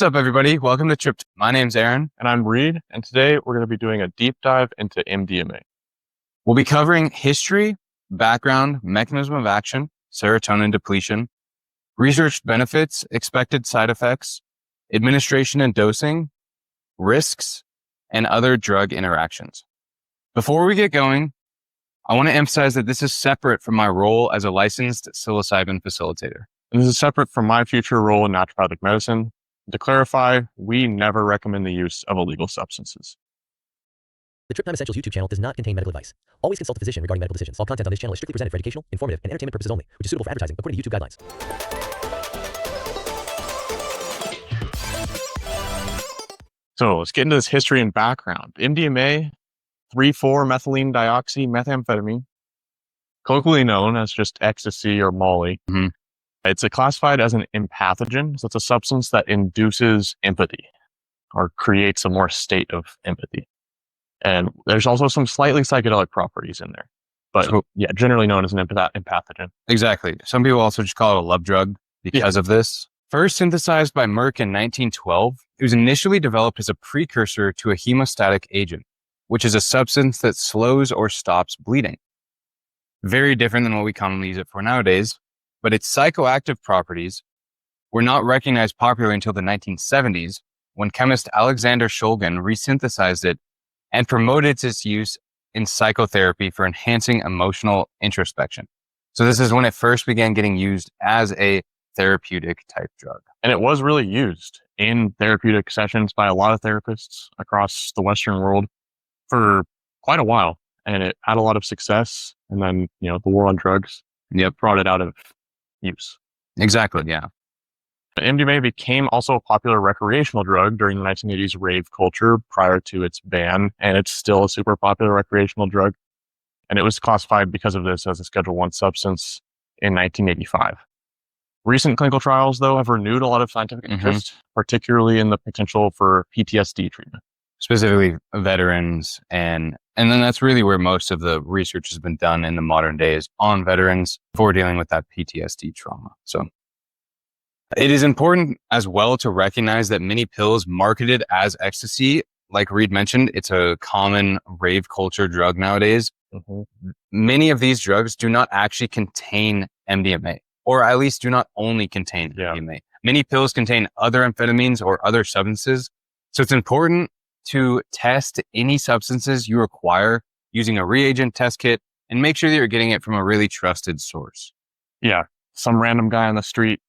What's up, everybody? Welcome to Trip. My name's Aaron. And I'm Reed, and today we're going to be doing a deep dive into MDMA. We'll be covering history, background, mechanism of action, serotonin depletion, research benefits, expected side effects, administration and dosing, risks, and other drug interactions. Before we get going, I want to emphasize that this is separate from my role as a licensed psilocybin facilitator. And this is separate from my future role in naturopathic medicine. To clarify, we never recommend the use of illegal substances. The Trip Time Essentials YouTube channel does not contain medical advice. Always consult a physician regarding medical decisions. All content on this channel is strictly presented for educational, informative, and entertainment purposes only, which is suitable for advertising according to YouTube guidelines. So let's get into this history and background. MDMA, 3,4-methylene dioxymethamphetamine, colloquially known as just ecstasy or Molly. Mm-hmm. It's classified as an empathogen, so it's a substance that induces empathy or creates a more state of empathy. And there's also some slightly psychedelic properties in there, but generally known as an empathogen. Exactly. Some people also just call it a love drug because of this. First synthesized by Merck in 1912, it was initially developed as a precursor to a hemostatic agent, which is a substance that slows or stops bleeding. Very different than what we commonly use it for nowadays. But its psychoactive properties were not recognized popularly until the 1970s, when chemist Alexander Shulgin resynthesized it and promoted its use in psychotherapy for enhancing emotional introspection. So this is when it first began getting used as a therapeutic type drug. And it was really used in therapeutic sessions by a lot of therapists across the Western world for quite a while. And it had a lot of success. And then, the war on drugs brought it out of use. Exactly, yeah. MDMA became also a popular recreational drug during the 1980s rave culture prior to its ban, and it's still a super popular recreational drug. And it was classified because of this as a Schedule I substance in 1985. Recent clinical trials, though, have renewed a lot of scientific interest, particularly in the potential for PTSD treatment. Specifically veterans, and then that's really where most of the research has been done in the modern days on veterans for dealing with that PTSD trauma. So it is important as well to recognize that many pills marketed as ecstasy, like Reed mentioned, it's a common rave culture drug nowadays. Many of these drugs do not actually contain MDMA, or at least do not only contain MDMA. Many pills contain other amphetamines or other substances. So it's important to test any substances you require using a reagent test kit and make sure that you're getting it from a really trusted source. Yeah. Some random guy on the street,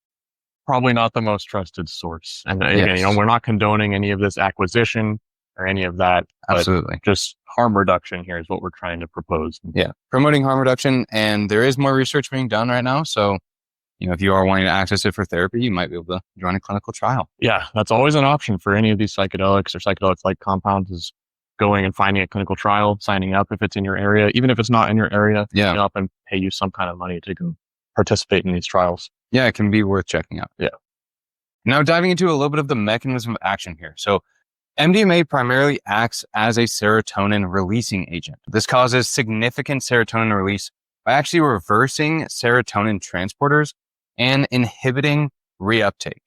probably not the most trusted source. And again, we're not condoning any of this acquisition or any of that. Absolutely. Just harm reduction here is what we're trying to propose. Yeah. Promoting harm reduction. And there is more research being done right now. So if you are wanting to access it for therapy, you might be able to join a clinical trial. Yeah, that's always an option for any of these psychedelics or psychedelic-like compounds is going and finding a clinical trial, signing up if it's in your area, even if it's not in your area, sign up and pay you some kind of money to go participate in these trials. Yeah, it can be worth checking out. Yeah. Now diving into a little bit of the mechanism of action here. So MDMA primarily acts as a serotonin releasing agent. This causes significant serotonin release by actually reversing serotonin transporters and inhibiting reuptake.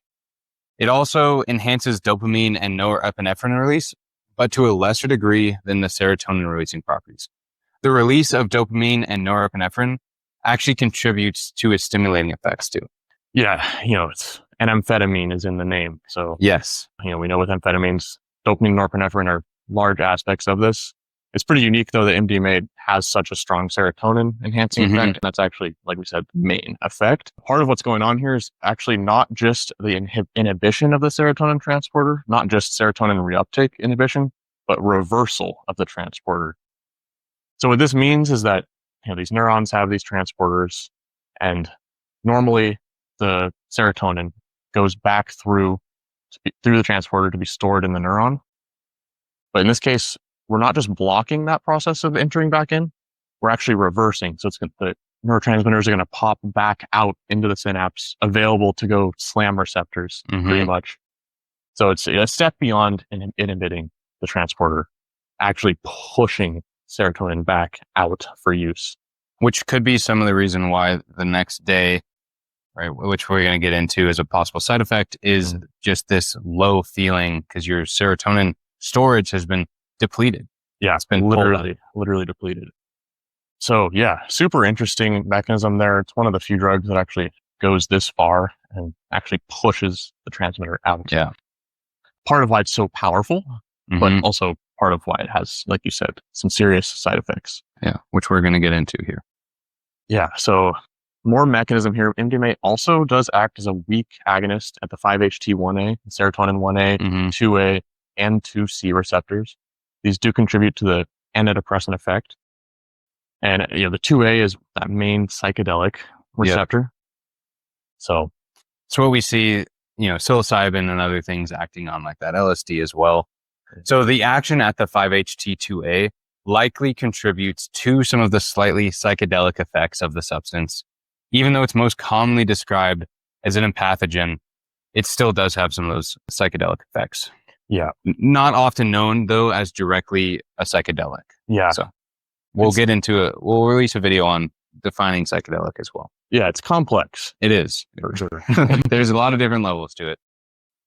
It also enhances dopamine and norepinephrine release, but to a lesser degree than the serotonin releasing properties. The release of dopamine and norepinephrine actually contributes to its stimulating effects too. Yeah, it's an amphetamine is in the name. So yes, we know with amphetamines, dopamine and norepinephrine are large aspects of this. It's pretty unique, though, that MDMA has such a strong serotonin enhancing effect. And that's actually, like we said, the main effect. Part of what's going on here is actually not just the inhibition of the serotonin transporter, not just serotonin reuptake inhibition, but reversal of the transporter. So what this means is that these neurons have these transporters, and normally the serotonin goes back through the transporter to be stored in the neuron. But in this case, we're not just blocking that process of entering back in, we're actually reversing. So the neurotransmitters are going to pop back out into the synapse, available to go slam receptors, pretty much. So it's a step beyond inhibiting the transporter, actually pushing serotonin back out for use. Which could be some of the reason why the next day right, which we're going to get into as a possible side effect, is just this low feeling because your serotonin storage has been depleted. Yeah, It's been literally depleted. So yeah, super interesting mechanism there. It's one of the few drugs that actually goes this far and actually pushes the transmitter out. Yeah. Part of why it's so powerful, but also part of why it has, like you said, some serious side effects. Yeah, which we're going to get into here. Yeah, so more mechanism here. MDMA also does act as a weak agonist at the 5-HT1A, serotonin 1A, 2A, and 2C receptors. These do contribute to the antidepressant effect. And the 2A is that main psychedelic receptor. Yep. So what we see, psilocybin and other things acting on like that, LSD as well. So the action at the 5-HT2A likely contributes to some of the slightly psychedelic effects of the substance. Even though it's most commonly described as an empathogen, it still does have some of those psychedelic effects. Yeah. Not often known, though, as directly a psychedelic. Yeah. So we'll release a video on defining psychedelic as well. Yeah, it's complex. It is. For sure. There's a lot of different levels to it.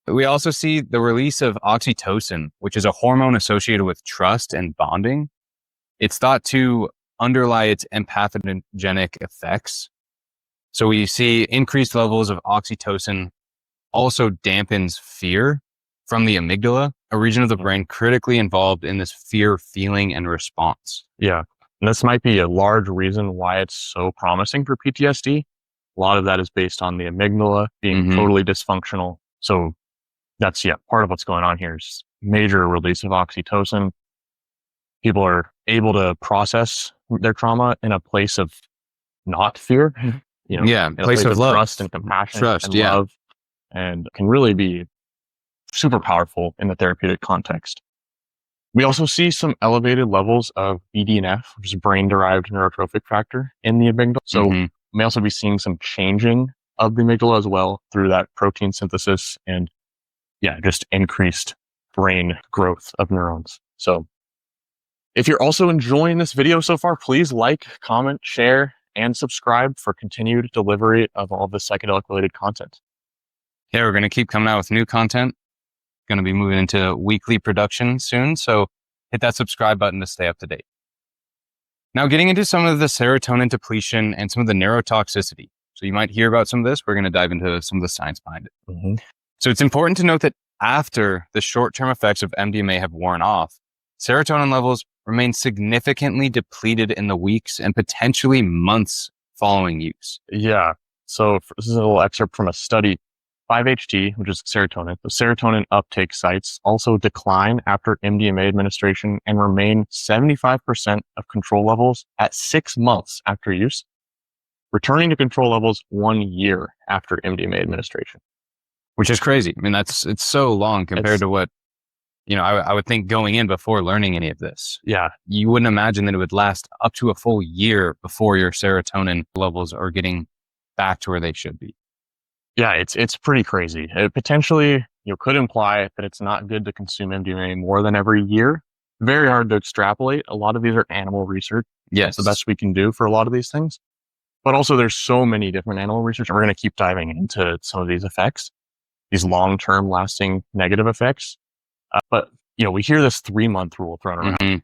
We also see the release of oxytocin, which is a hormone associated with trust and bonding. It's thought to underlie its empathogenic effects. So we see increased levels of oxytocin also dampens fear from the amygdala, a region of the brain critically involved in this fear feeling and response. Yeah. And this might be a large reason why it's so promising for PTSD. A lot of that is based on the amygdala being totally dysfunctional. So that's, part of what's going on here is major release of oxytocin. People are able to process their trauma in a place of not fear, in a place of love, trust and compassion and love, and can really be super powerful in the therapeutic context. We also see some elevated levels of BDNF, which is brain-derived neurotrophic factor in the amygdala. So we may also be seeing some changing of the amygdala as well through that protein synthesis and just increased brain growth of neurons. So if you're also enjoying this video so far, please like, comment, share, and subscribe for continued delivery of all this psychedelic-related content. Yeah, we're going to keep coming out with new content. Going to be moving into weekly production soon, so hit that subscribe button to stay up to date. Now, getting into some of the serotonin depletion and some of the neurotoxicity. So you might hear about some of this. We're going to dive into some of the science behind it. So it's important to note that after the short-term effects of MDMA have worn off, serotonin levels remain significantly depleted in the weeks and potentially months following use. Yeah. So this is a little excerpt from a study. 5-HT, which is serotonin, the serotonin uptake sites also decline after MDMA administration and remain 75% of control levels at 6 months after use, returning to control levels 1 year after MDMA administration. Which is crazy. I mean, it's so long compared to what, I would think going in before learning any of this. Yeah. You wouldn't imagine that it would last up to a full year before your serotonin levels are getting back to where they should be. Yeah, it's pretty crazy. It potentially could imply that it's not good to consume MDMA more than every year. Very hard to extrapolate. A lot of these are animal research. Yes. That's the best we can do for a lot of these things. But also there's so many different animal research, and we're going to keep diving into some of these effects, these long-term lasting negative effects. But we hear this 3-month rule thrown around.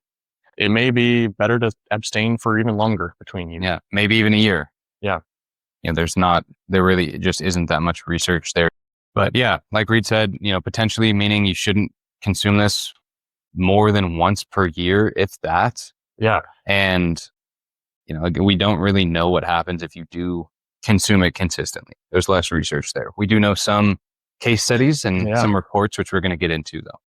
It may be better to abstain for even longer between you. Yeah, maybe even a year. Yeah. There really just isn't that much research there. But yeah, like Reed said, potentially meaning you shouldn't consume this more than once per year, if that. Yeah. And, we don't really know what happens if you do consume it consistently. There's less research there. We do know some case studies and some reports, which we're going to get into though.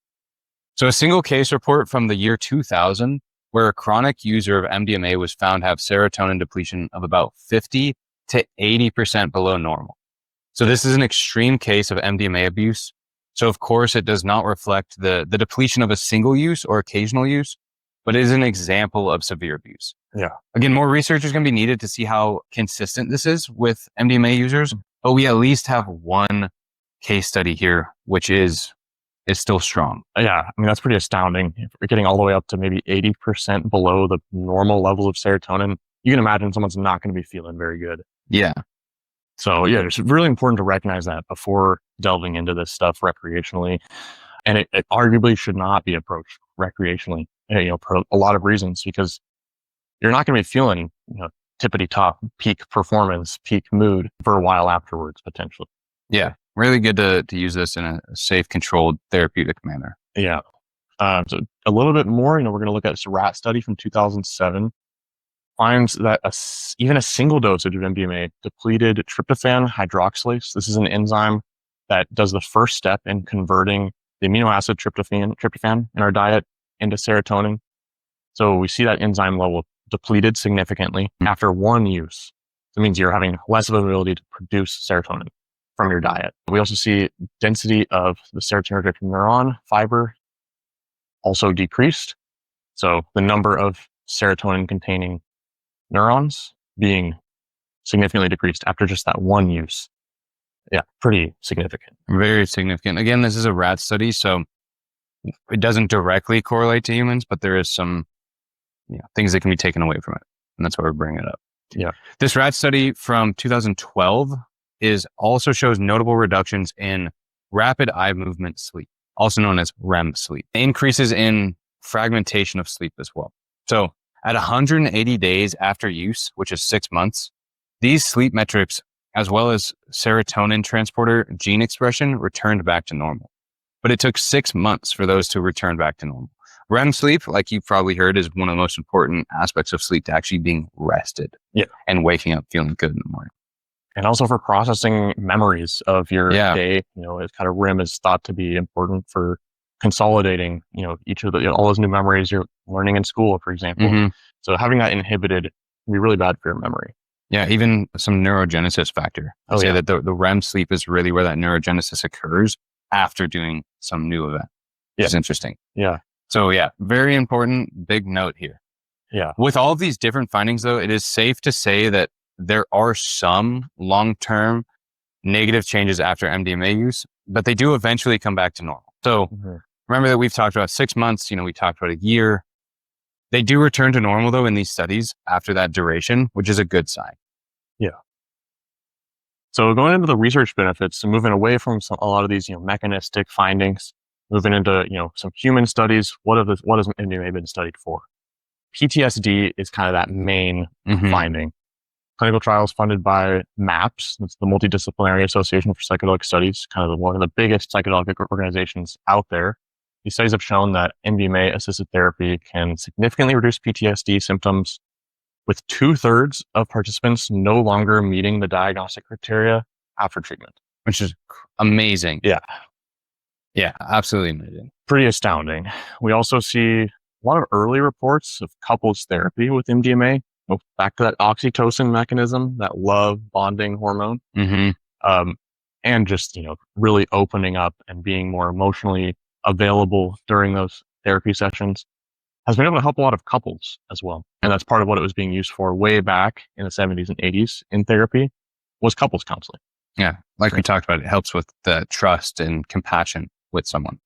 So a single case report from the year 2000, where a chronic user of MDMA was found to have serotonin depletion of about 50 to 80% below normal. So this is an extreme case of MDMA abuse. So of course, it does not reflect the depletion of a single use or occasional use, but it is an example of severe abuse. Yeah. Again, more research is going to be needed to see how consistent this is with MDMA users, but we at least have one case study here, which is still strong. Yeah. I mean, that's pretty astounding. If we're getting all the way up to maybe 80% below the normal levels of serotonin, you can imagine someone's not going to be feeling very good. Yeah. So yeah, it's really important to recognize that before delving into this stuff recreationally. And it arguably should not be approached recreationally, for a lot of reasons, because you're not going to be feeling, tippity top, peak performance, peak mood for a while afterwards, potentially. Yeah. Really good to use this in a safe, controlled, therapeutic manner. Yeah. So a little bit more, we're going to look at this rat study from 2007. Finds that even a single dosage of MDMA depleted tryptophan hydroxylase. This is an enzyme that does the first step in converting the amino acid tryptophan in our diet into serotonin. So we see that enzyme level depleted significantly after one use. That means you're having less of an ability to produce serotonin from your diet. We also see density of the serotonergic neuron fiber also decreased. So the number of serotonin containing neurons being significantly decreased after just that one use. Yeah, pretty significant. Very significant. Again, this is a rat study, so it doesn't directly correlate to humans, but there is some things that can be taken away from it. And that's why we're bringing it up. Yeah. This rat study from 2012 also shows notable reductions in rapid eye movement sleep, also known as REM sleep. Increases in fragmentation of sleep as well. So at 180 days after use, which is 6 months, these sleep metrics, as well as serotonin transporter gene expression, returned back to normal. But it took 6 months for those to return back to normal. REM sleep, like you've probably heard, is one of the most important aspects of sleep, to actually being rested and waking up feeling good in the morning. And also for processing memories of your day, it's kind of REM is thought to be important for consolidating, each of all those new memories you're learning in school, for example. Mm-hmm. So having that inhibited can be really bad for your memory. Yeah, even some neurogenesis factor. I say that the REM sleep is really where that neurogenesis occurs after doing some new event, which is interesting. Yeah. So very important, big note here. Yeah. With all of these different findings, though, it is safe to say that there are some long-term negative changes after MDMA use, but they do eventually come back to normal. So remember that we've talked about 6 months, we talked about a year. They do return to normal, though, in these studies after that duration, which is a good sign. Yeah. So going into the research benefits and moving away from a lot of these, mechanistic findings, moving into, some human studies, what has MDMA been studied for? PTSD is kind of that main finding. Clinical trials funded by MAPS, that's the Multidisciplinary Association for Psychedelic Studies, kind of one of the biggest psychedelic organizations out there. These studies have shown that MDMA-assisted therapy can significantly reduce PTSD symptoms, with 2/3 of participants no longer meeting the diagnostic criteria after treatment. Which is amazing. Yeah. Yeah, absolutely amazing. Pretty astounding. We also see a lot of early reports of couples therapy with MDMA. Back to that oxytocin mechanism, that love bonding hormone. And just, really opening up and being more emotionally available during those therapy sessions has been able to help a lot of couples as well. And that's part of what it was being used for way back in the 70s and 80s in therapy, was couples counseling. Yeah. Like we talked about, it helps with the trust and compassion with someone.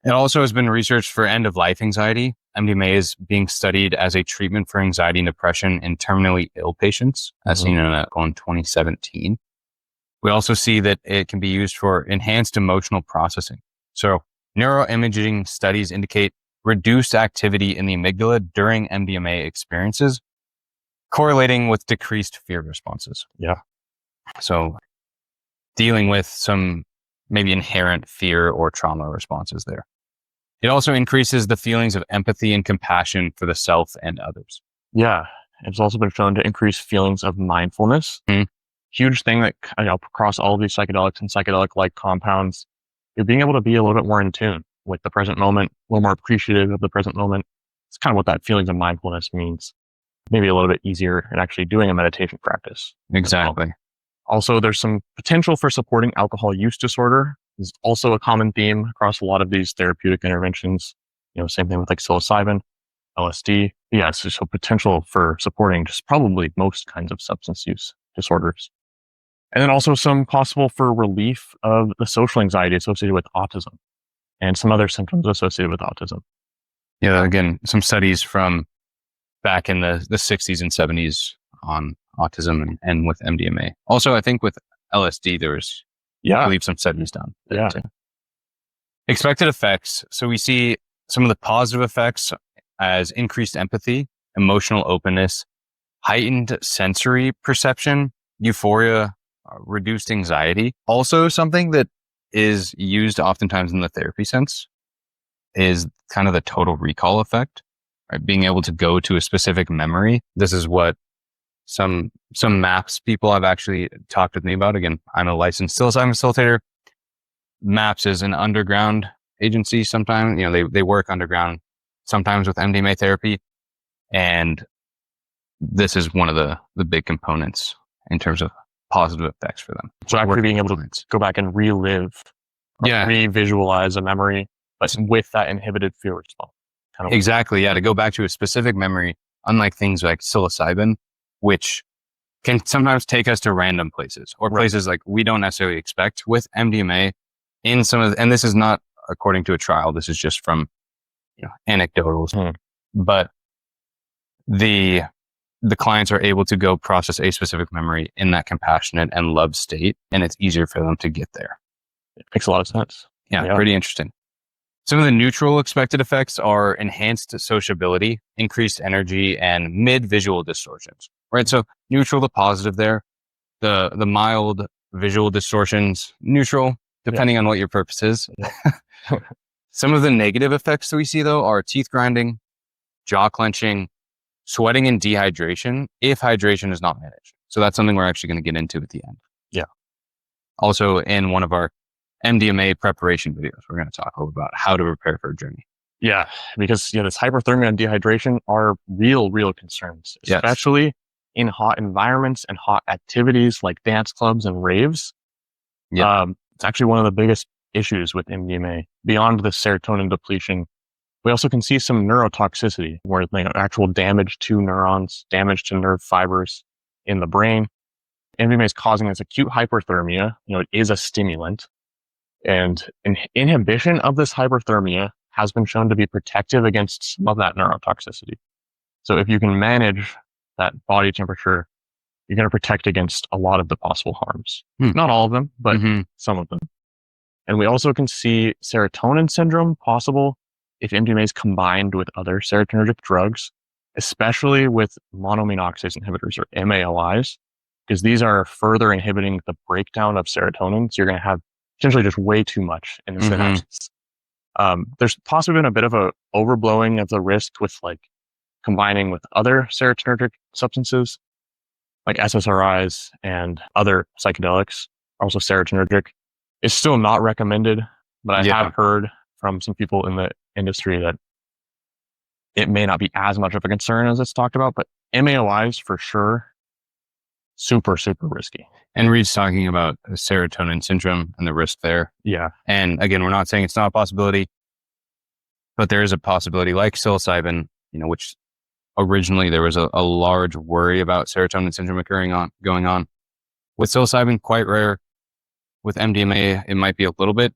It also has been researched for end-of-life anxiety. MDMA is being studied as a treatment for anxiety and depression in terminally ill patients, as seen in 2017. We also see that it can be used for enhanced emotional processing. So neuroimaging studies indicate reduced activity in the amygdala during MDMA experiences, correlating with decreased fear responses. Yeah. So dealing with some maybe inherent fear or trauma responses there. It also increases the feelings of empathy and compassion for the self and others. Yeah. It's also been shown to increase feelings of mindfulness. Huge thing that across all of these psychedelics and psychedelic-like compounds, you're being able to be a little bit more in tune with the present moment, a little more appreciative of the present moment. It's kind of what that feelings of mindfulness means. Maybe a little bit easier in actually doing a meditation practice. Exactly. Well. Also, there's some potential for supporting alcohol use disorder. Is also a common theme across a lot of these therapeutic interventions. Same thing with like psilocybin, LSD. Yeah, so potential for supporting just probably most kinds of substance use disorders. And then also some possible for relief of the social anxiety associated with autism and some other symptoms associated with autism. Yeah, again, some studies from back in the 60s and 70s on autism and with MDMA. Also, I think with LSD, there was, I believe, some studies done. Yeah. Too. Expected effects. So we see some of the positive effects as increased empathy, emotional openness, heightened sensory perception, euphoria, reduced anxiety. Also, something that is used oftentimes in the therapy sense is kind of the total recall effect, right? Being able to go to a specific memory. This is what some MAPS people have actually talked with me about. Again, I'm a licensed psilocybin facilitator. MAPS is an underground agency. Sometimes, they work underground, sometimes with MDMA therapy. And this is one of the big components in terms of positive effects for them. So actually being able to go back and relive, re-visualize a memory, but with that inhibited fear response. Exactly. Yeah. To go back to a specific memory, unlike things like psilocybin, which can sometimes take us to random places or places like we don't necessarily expect. With MDMA, in some of and this is not according to a trial, this is just from anecdotals, but the clients are able to go process a specific memory in that compassionate and love state, and it's easier for them to get there. It makes a lot of sense. Yeah. Pretty interesting. Some of the neutral expected effects are enhanced sociability, increased energy, and mid-visual distortions, right? So neutral to positive there. The mild visual distortions, neutral, depending on what your purpose is. Some of the negative effects that we see, though, are teeth grinding, jaw clenching, sweating, and dehydration if hydration is not managed. So that's something we're actually going to get into at the end. Yeah. Also, in one of our MDMA preparation videos, we're going to talk a little about how to prepare for a journey. Yeah, because this hyperthermia and dehydration are real concerns, especially in hot environments and hot activities like dance clubs and raves. Yeah. It's actually one of the biggest issues with MDMA. Beyond the serotonin depletion, we also can see some neurotoxicity, where actual damage to neurons, damage to nerve fibers in the brain. MDMA is causing this acute hyperthermia. It is a stimulant. And inhibition of this hyperthermia has been shown to be protective against some of that neurotoxicity. So if you can manage that body temperature, you're going to protect against a lot of the possible harms. Not all of them, but some of them. And we also can see serotonin syndrome possible if MDMA is combined with other serotonergic drugs, especially with monoamine oxidase inhibitors or MAOIs, because these are further inhibiting the breakdown of serotonin. So you're going to have potentially just way too much in the synapses. There's possibly been a bit of a overblowing of the risk with combining with other serotonergic substances like SSRIs and other psychedelics, also serotonergic. It's still not recommended, but I have heard from some people in the industry that it may not be as much of a concern as it's talked about, but MAOIs for sure, super risky. And Reed's talking about serotonin syndrome and the risk there. Yeah. And again, we're not saying it's not a possibility, but there is a possibility like psilocybin, which originally there was a large worry about serotonin syndrome going on. With psilocybin, quite rare. With MDMA, it might be a little bit.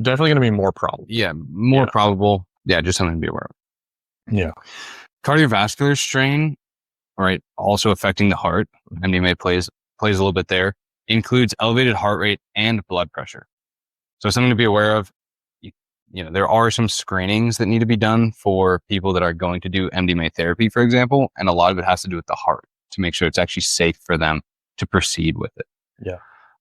Definitely going to be more probable. Yeah, more probable. Yeah, just something to be aware of. Yeah. Cardiovascular strain, right, also affecting the heart. MDMA plays a little bit there. Includes elevated heart rate and blood pressure. So something to be aware of. There are some screenings that need to be done for people that are going to do MDMA therapy, for example, and a lot of it has to do with the heart to make sure it's actually safe for them to proceed with it. Yeah.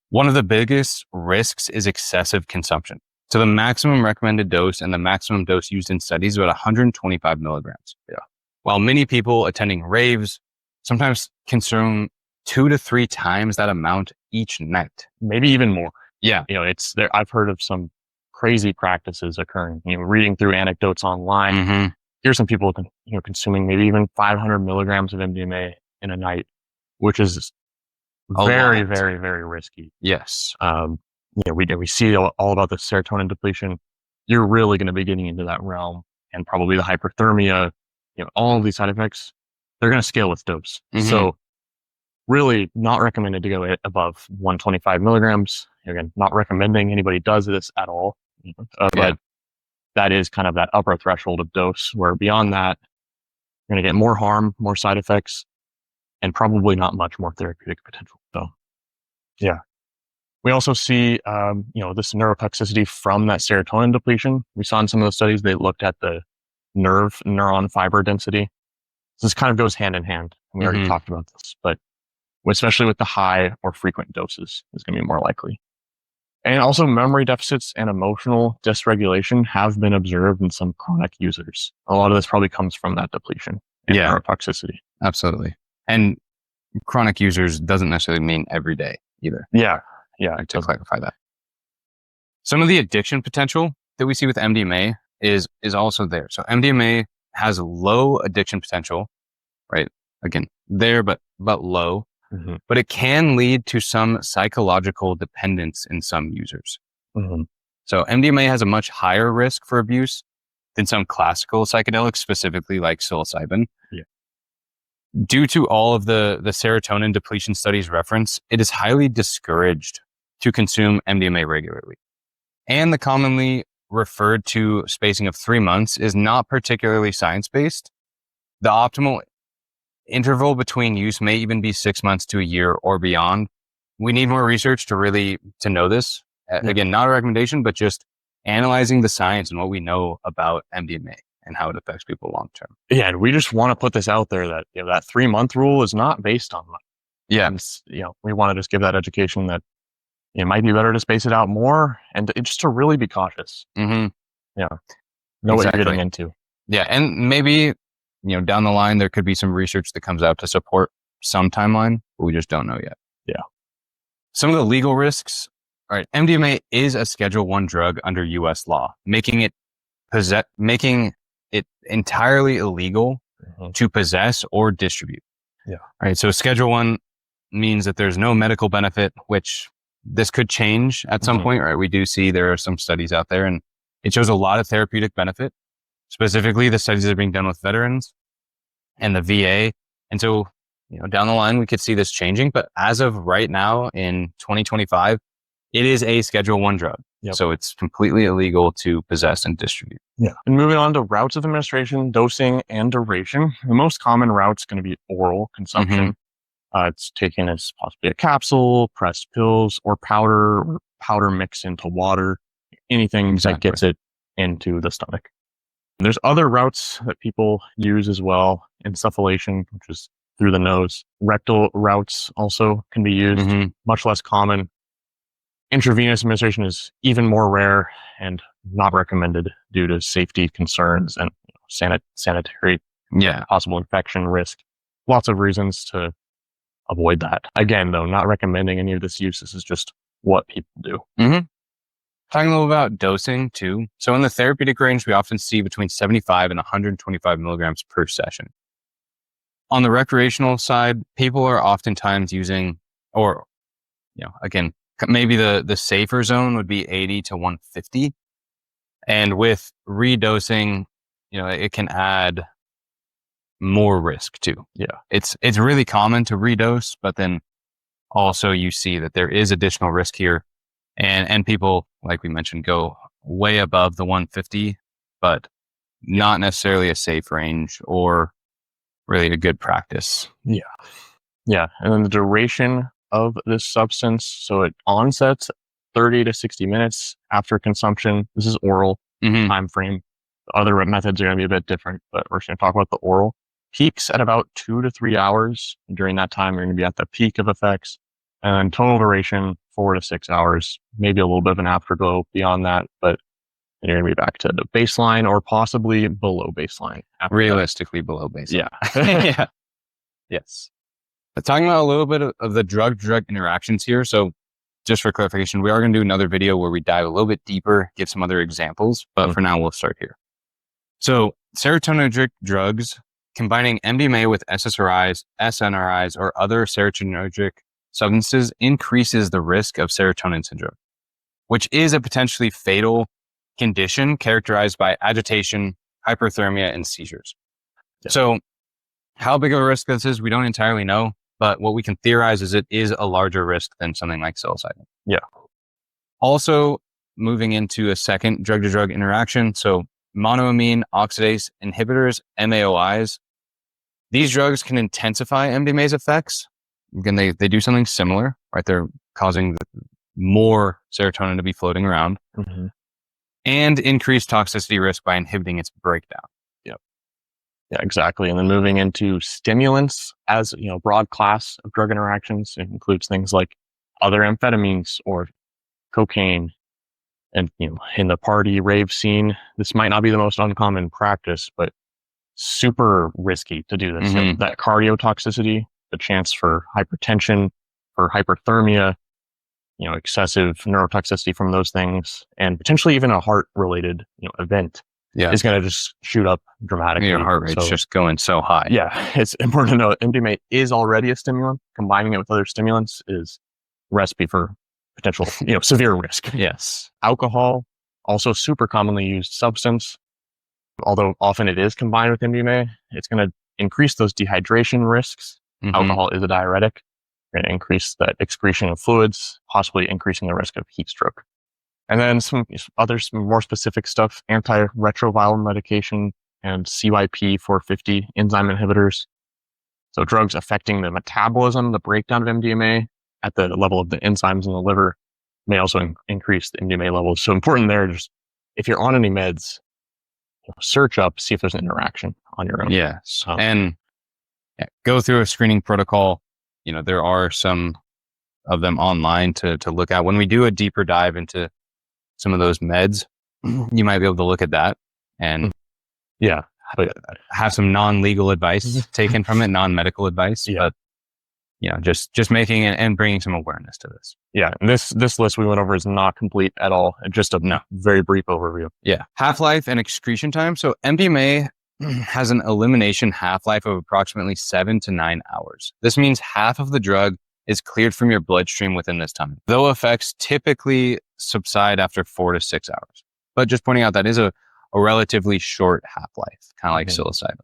One of the biggest risks is excessive consumption. So the maximum recommended dose and the maximum dose used in studies is about 125 milligrams. Yeah. While many people attending raves sometimes consume 2 to 3 times that amount each night. Maybe even more. Yeah. It's there. I've heard of some crazy practices occurring, reading through anecdotes online. Here's some people, consuming maybe even 500 milligrams of MDMA in a night, which is very risky. Yes. We see all about the serotonin depletion. You're really going to be getting into that realm, and probably the hyperthermia, all of these side effects, they're going to scale with dose. So really not recommended to go above 125 milligrams. Again, not recommending anybody does this at all. But that is kind of that upper threshold of dose, where beyond that, you're going to get more harm, more side effects. and probably not much more therapeutic potential. So, yeah. We also see, this neurotoxicity from that serotonin depletion. We saw in some of the studies, they looked at the neuron fiber density. So this kind of goes hand in hand. We already talked about this, but especially with the high or frequent doses is going to be more likely. And also memory deficits and emotional dysregulation have been observed in some chronic users. A lot of this probably comes from that depletion and neurotoxicity. Absolutely. And chronic users doesn't necessarily mean every day either. Yeah. To clarify that. Some of the addiction potential that we see with MDMA is also there. So MDMA has low addiction potential, right? Again, there, but low. But it can lead to some psychological dependence in some users. So MDMA has a much higher risk for abuse than some classical psychedelics, specifically like psilocybin. Due to all of the serotonin depletion studies reference, it is highly discouraged to consume MDMA regularly. And the commonly referred to spacing of 3 months is not particularly science-based. The optimal interval between use may even be 6 months to a year or beyond. We need more research to know this. Again, not a recommendation, but just analyzing the science and what we know about MDMA and how it affects people long term. Yeah, and we just want to put this out there that that 3-month rule is not based on much. Yeah, and, we want to just give that education that it might be better to space it out more and just to really be cautious. Know what you're getting into. Yeah, and maybe down the line there could be some research that comes out to support some timeline, but we just don't know yet. Yeah. Some of the legal risks. All right, MDMA is a Schedule I drug under U.S. law, making it entirely illegal to possess or distribute. Yeah. All right. So Schedule I means that there's no medical benefit, which this could change at some point, right? We do see there are some studies out there and it shows a lot of therapeutic benefit, specifically the studies that are being done with veterans and the VA. And so, down the line, we could see this changing, but as of right now in 2025, it is a Schedule I drug. So it's completely illegal to possess and distribute. Yeah. And moving on to routes of administration, dosing, and duration. The most common route is going to be oral consumption. It's taken as possibly a capsule, pressed pills, or powder mixed into water, anything that gets it into the stomach. And there's other routes that people use as well, insufflation, which is through the nose. Rectal routes also can be used, much less common. Intravenous administration is even more rare and not recommended due to safety concerns and sanitary possible infection risk. Lots of reasons to avoid that. Again, though, not recommending any of this use. This is just what people do. Talking a little about dosing too. So in the therapeutic range, we often see between 75 and 125 milligrams per session. On the recreational side, people are oftentimes using, or, again, maybe the safer zone would be 80 to 150. And with redosing, it can add more risk too. Yeah. It's really common to redose, but then also you see that there is additional risk here. And people, like we mentioned, go way above the 150, but not necessarily a safe range or really a good practice. Yeah. Yeah. And then the duration of this substance. So it onsets 30 to 60 minutes after consumption. This is oral time frame. The other methods are going to be a bit different, but we're just going to talk about the oral. Peaks at about 2 to 3 hours. During that time, you're going to be at the peak of effects. And then total duration, 4 to 6 hours, maybe a little bit of an afterglow beyond that, but then you're going to be back to the baseline or possibly below baseline. Realistically below baseline. Yeah. Yes. But talking about a little bit of the drug-drug interactions here. So just for clarification, we are going to do another video where we dive a little bit deeper, give some other examples, but for now we'll start here. So serotonergic drugs, combining MDMA with SSRIs, SNRIs, or other serotonergic substances increases the risk of serotonin syndrome, which is a potentially fatal condition characterized by agitation, hyperthermia, and seizures. Yeah. So how big of a risk this is, we don't entirely know, but what we can theorize is it is a larger risk than something like psilocybin. Yeah. Also, moving into a second drug-to-drug interaction, so monoamine oxidase inhibitors, MAOIs, These drugs can intensify MDMA's effects. Again, they do something similar, right? They're causing more serotonin to be floating around and increase toxicity risk by inhibiting its breakdown. Yeah, exactly. And then moving into stimulants as, broad class of drug interactions. It includes things like other amphetamines or cocaine. And, in the party rave scene, this might not be the most uncommon practice, but super risky to do this. That cardiotoxicity, the chance for hypertension, for hyperthermia, excessive neurotoxicity from those things, and potentially even a heart-related, event is going to just shoot up dramatically. Your heart rate's just going so high. Yeah, it's important to know MDMA is already a stimulant. Combining it with other stimulants is a recipe for potential, severe risk. Yes. Alcohol, also super commonly used substance. Although often it is combined with MDMA, it's going to increase those dehydration risks. Alcohol is a diuretic. Going to increase that excretion of fluids, possibly increasing the risk of heat stroke. And then some more specific stuff, antiretroviral medication and CYP 450 enzyme inhibitors. So drugs affecting the metabolism, the breakdown of MDMA at the level of the enzymes in the liver may also increase the MDMA levels. So important there, just if you're on any meds, search up, see if there's an interaction on your own. Yes. And go through a screening protocol. There are some of them online to look at. When we do a deeper dive into some of those meds, you might be able to look at that and have some non-legal advice taken from it, non-medical advice. But just making it and bringing some awareness to this. Yeah, and this list we went over is not complete at all. Just a very brief overview. Yeah, half-life and excretion time. So MDMA has an elimination half-life of approximately 7 to 9 hours. This means half of the drug is cleared from your bloodstream within this time, though effects typically subside after 4 to 6 hours. But just pointing out that is a relatively short half-life, kind of like psilocybin.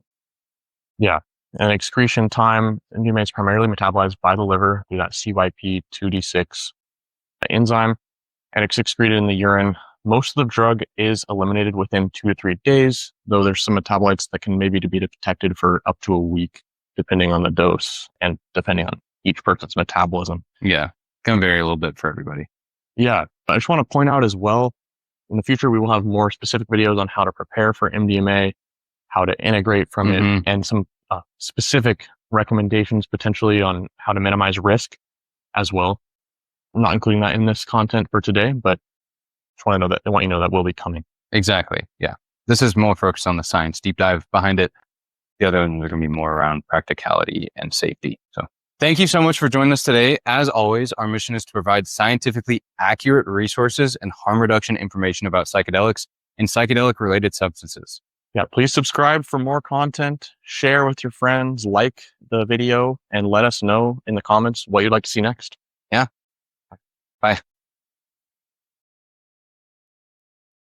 Yeah. And excretion time, MDMA is primarily metabolized by the liver through that CYP2D6 enzyme, and it's excreted in the urine. Most of the drug is eliminated within 2 to 3 days, though there's some metabolites that can maybe be detected for up to a week, depending on the dose and depending on each person's metabolism. Yeah, can vary a little bit for everybody. Yeah, I just want to point out as well, in the future, we will have more specific videos on how to prepare for MDMA, how to integrate from it, and some specific recommendations potentially on how to minimize risk as well. I'm not including that in this content for today, but I want you to know that will be coming. Exactly. Yeah. This is more focused on the science deep dive behind it. The other ones are going to be more around practicality and safety. So thank you so much for joining us today. As always, our mission is to provide scientifically accurate resources and harm reduction information about psychedelics and psychedelic related substances. Yeah, please subscribe for more content, share with your friends, like the video, and let us know in the comments what you'd like to see next. Yeah. Bye.